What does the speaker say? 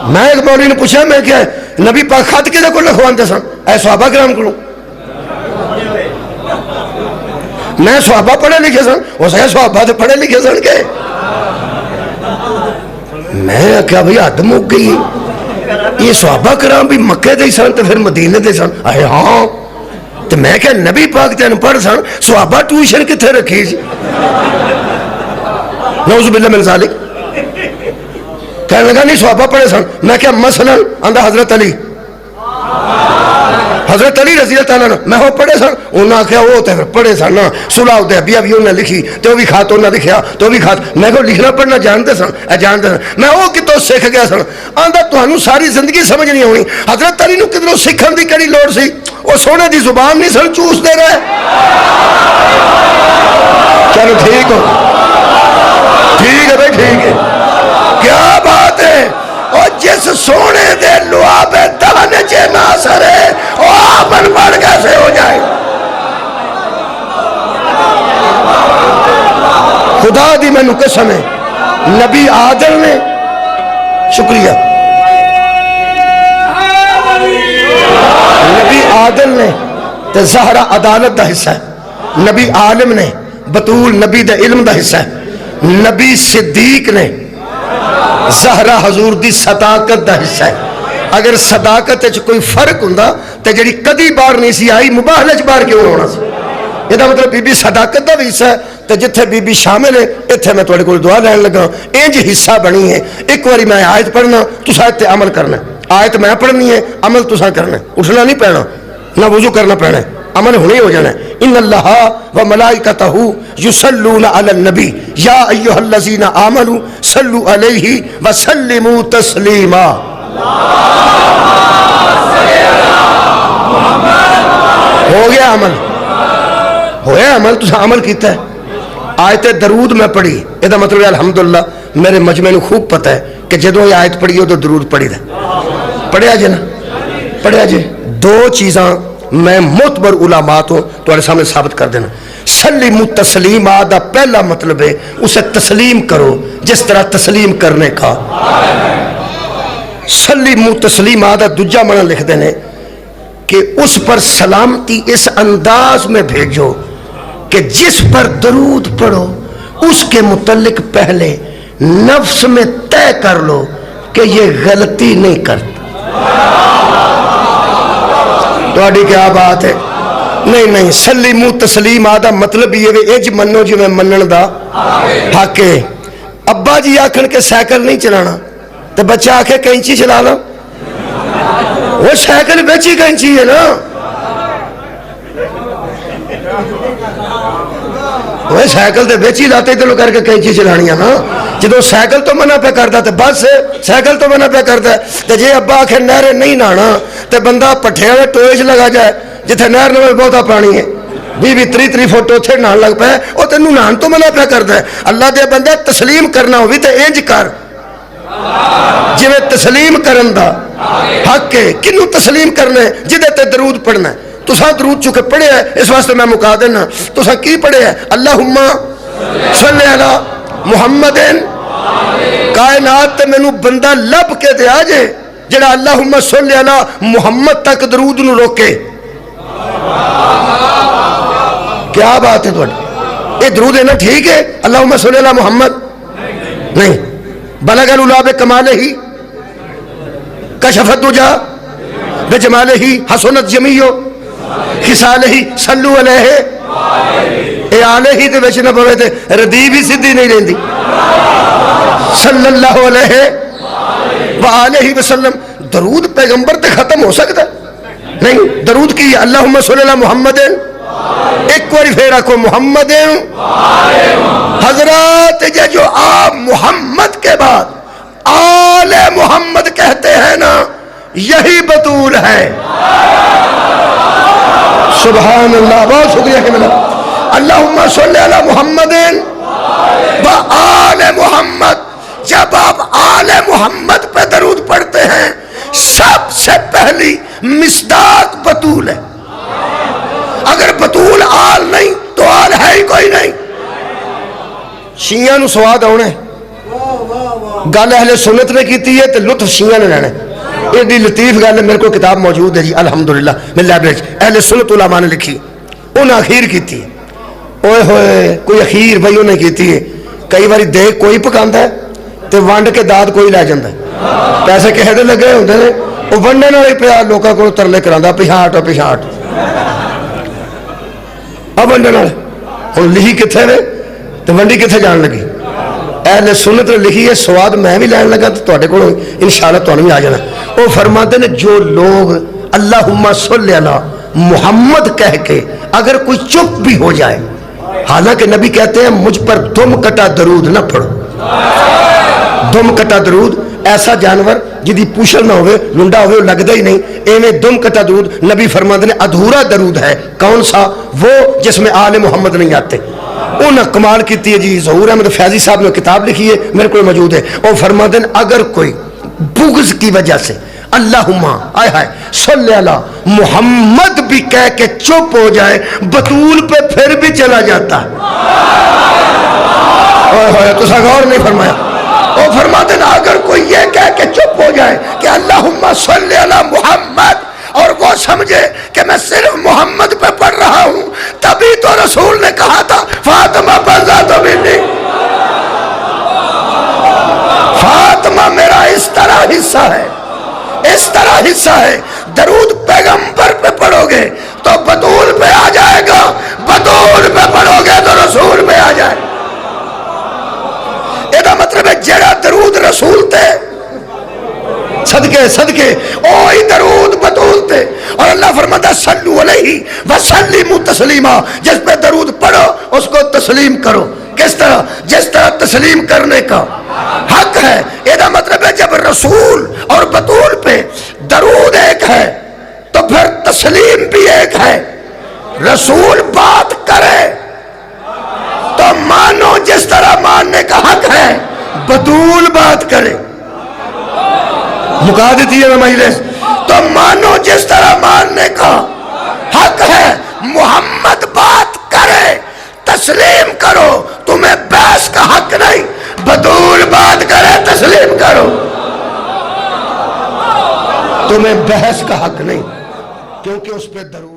میں ایک مولوی نے پوچھا میں کیا نبی پاک خط کدے کو لکھواندے سن اے صحابہ کرام کو میں صحابہ پڑھے لکھے سن وہ سہے صحابہ تو پڑھے لکھے سن کے میں کیا بھئی حد مک گئی یہ صحابہ کرام بھی مکے دے سن تو پھر مدینے دے سن اے ہاں تو میں کیا نبی پاک تے پڑھ سن صحابہ ٹیوشن کتنے رکھی سی نعوذ باللہ من ذالک کہنے لگا نہیں صحابہ پڑھے سن میں کیا مثلا اندھا حضرت علی رضی اللہ تعالیٰ میں ہو پڑھے سن انہاں کیا وہ تے پڑھے سن صلح حدیبیہ بھی انہوں نے لکھی تو بھی خط انہوں نے لکھیا تو بھی خط میں کو لکھنا پڑھنا جانتے سن جانتے سن میں وہ کتوں سکھ گیا سن آندھا تہانوں ساری زندگی سمجھ نہیں ہونی حضرت علی نو کدھروں سکھن دی کڑی لوڑ سی وہ سونے دی زبان نہیں سن چوس دے رہے چلو ٹھیک ہو ٹھیک ہے بھائی ٹھیک ہے کیا بات ہے اور جس سونے دے لعاب دہنے چے نہ سرے وہ آمن بڑھ کیسے ہو جائے خدا دی میں قسم ہے نبی عادل نے شکریہ نبی عادل نے تے زہرہ عدالت دا حصہ ہے نبی عالم نے بطول نبی دا علم دا حصہ ہے نبی صدیق نے زہرہ حضور دی صداقت دا حصہ ہے اگر صداقت کوئی فرق ہوندہ تے جڑی کدی بار نہیں سی آئی مباہلج بار کیوں ہونا سی یہ دا مطلب بی بی صداقت دا بھی حصہ ہے تے جتھے بی بی شامل ہے اتھے میں توڑے کو دعا لین لگا اینج حصہ بنی ہے ایک واری میں آیت پڑھنا تو آیت تے عمل کرنا آیت میں پڑھنی ہے عمل تو کرنا اٹھنا نہیں پہنا نہ وضو کرنا پہنا عمل ہونے ہو جانا ہے ان اللہ و ملائکتہ یصلون علی النبی یا ایہا الذین آمنوا صلو علیہ وسلموا تسلیما ہو گیا عمل ہویا عمل تو عمل کیتا ہے آیت درود میں پڑھی یہ دا مطلب ہے الحمدللہ میرے مجمع نے خوب پتہ ہے کہ جدوں یہ آیت پڑھی ہو تو درود پڑھی دا پڑھیا جی نا پڑھیا جی دو چیزاں میں معتبر علامات ہوں تمہارے سامنے ثابت کر دینا سلیمو تسلیم آدھا پہلا مطلب ہے اسے تسلیم کرو جس طرح تسلیم کرنے کا سلیمو تسلیم آدھا دوجا معنی لکھ دینے کہ اس پر سلامتی اس انداز میں بھیجو کہ جس پر درود پڑھو اس کے متعلق پہلے نفس میں طے کر لو کہ یہ غلطی نہیں کرتا تو آڈی کیا بات ہے نہیں سلیمو تسلیم آدھا مطلب یہ ایج منو جو میں منن دا حق ہے ابا جی آکھن کے سائیکل نہیں چلانا تو بچہ آکھے کینچی چلانا وہ سائیکل بیچی کینچی ہے نا وہ سائیکل تے بیچی لاتے دلو کر کے کینچی چلانی ہے نا جدو سائیکل تو منع پہ کرتا تے بس سائیکل تو منع پہ کرتا ہے تے جے ابا آخر نہرے نہیں نانا تے بندہ پٹھے والے ٹوئج لگا جائے جتھے نہر نوے بہتا پانی ہے بھی 3 فٹ اتھے نان لگ پہ وہ تینوں نان تو منع پہ کرتا ہے اللہ دے بندے تسلیم کرنا ہوئی تے انج کر جی میں تسلیم کرن دا حق ہے کنوں تسلیم کرنا ہے جدے تے درود پڑھنا ہے تو ساں درود چکے پڑھے ہے اس واسطے میں مکا دینا تو ساں کی پڑھے ہے اللہم صلی علی محمد کائنات تے میں نو بندہ لب کے دے آجے جڑا اللہم صلی علی محمد تک درود نو روکے کیا بات ہے توڑی یہ درود ہے نا ٹھیک ہے اللہم صلی علی محمد نہیں بلغ العلا کمالہ ہی کشفت دجا بجمالہ ہی حسنت جمیعو خسالہ ہی صلو علیہ اے آلہ ہی دے بیچ نہ پڑھے تھے ردی بھی سدھی نہیں رہن دی صلی اللہ علیہ وآلہ وسلم درود پیغمبر تے ختم ہو سکتا ہے نہیں درود کی اللہم صلی اللہ محمد ایک واری پھیرا کو محمد حضرات یہ جو آپ محمد کے بعد آل محمد کہتے ہیں نا یہی بطول ہے سبحان اللہ بہت شکریہ کہ ملا اللہم صلی علی محمد و آل محمد جب آپ آل محمد پہ درود پڑھتے ہیں سب سے پہلی مصداق بطول ہے اگر بطول آل نہیں تو آل ہے ہی کوئی نہیں شیعہ نو سواد ہونے گل اہل سنت نے کی ہے تو لطف شیعہ نے لینا ہے۔ ایڈی لطیف گل ہے، میرے کو کتاب موجود ہے جی الحمدللہ میری لائبریری اہل سنت علماء نے لکھی، انہیں اخیر کی ہے۔ اوئے ہوئے کوئی اخیر بھائی انہیں کی ہے، کئی باری دیکھ کوئی پکاندہ ہے تو ونڈ کے داد کوئی لے جاندہ ہے، پیسے کہے دے لگے ہوندے نے وہ ونڈے نال ہی پیا لوکاں کو ترلے کراندا پیچھے ہٹ اب ونڈے نال ہن لکھی کتھے نے تو ونڈی کتھے جان لگی؟ اہل سنت نے لکھی ہے، سواد میں بھی لین لگا تو تواڈے کول انشاءاللہ تانوں بھی آ جانا۔ وہ فرماتے ہیں جو لوگ اللہم صلی علی محمد کہہ کے اگر کوئی چپ بھی ہو جائے، حالانکہ نبی کہتے ہیں مجھ پر دم کٹا درود نہ پڑھو۔ دم کٹا درود ایسا جانور جدی پوچھل نہ ہوئے لنڈا ہوئے لگتا ہی نہیں، ایویں دم کٹا درود نبی فرماتے ہیں ادھورا درود ہے۔ کون سا؟ وہ جس میں آل محمد نہیں آتے۔ انہیں کمال کیتی ہے جی، ظہور احمد فیضی صاحب نے کتاب لکھی ہے میرے کو موجود ہے، وہ فرماتے ہیں اگر کوئی بغض کی وجہ سے اللہم آئے ہائے صلی اللہ محمد بھی کہہ کے چپ ہو جائے بطول پہ پھر بھی چلا جاتا ہے۔ تو غور نہیں فرمایا، وہ فرماتے ہیں اگر کوئی یہ کہہ کے چپ ہو جائے کہ اللہم صلی اللہ محمد اور وہ سمجھے کہ میں صرف محمد پہ پڑھ رہا ہوں، تبھی تو رسول نے کہا تھا فاطمہ بذات منی، فاطمہ میرا اس طرح حصہ ہے، اس طرح حصہ ہے۔ درود پیغمبر پہ پڑھو گے تو بطول پہ آ جائے گا، بطول پہ پڑھو گے تو رسول پہ آ جائے گا۔ یہ مطلب ہے جڑا درود رسول تے صدقے صدقے اوہی درود بطول تے، اور اللہ فرماتا صلو علیہ وسلموا تسلیما، جس پہ درود پڑھو اس کو تسلیم کرو۔ کس طرح؟ جس طرح تسلیم کرنے کا حق ہے۔ یہ مطلب ہے جب رسول اور بطول پہ درود ایک ہے تو پھر تسلیم بھی ایک ہے۔ رسول بات کرے تو مانو جس طرح ماننے کا حق ہے، بطول بات کرے مکا دیتی ہے مجلس، تو مانو جس طرح ماننے کا حق ہے۔ محمد بات کرے تسلیم کرو، تمہیں بحث کا حق نہیں، بطول بات کرے تسلیم کرو، تمہیں بحث کا حق نہیں، کیونکہ اس پہ درود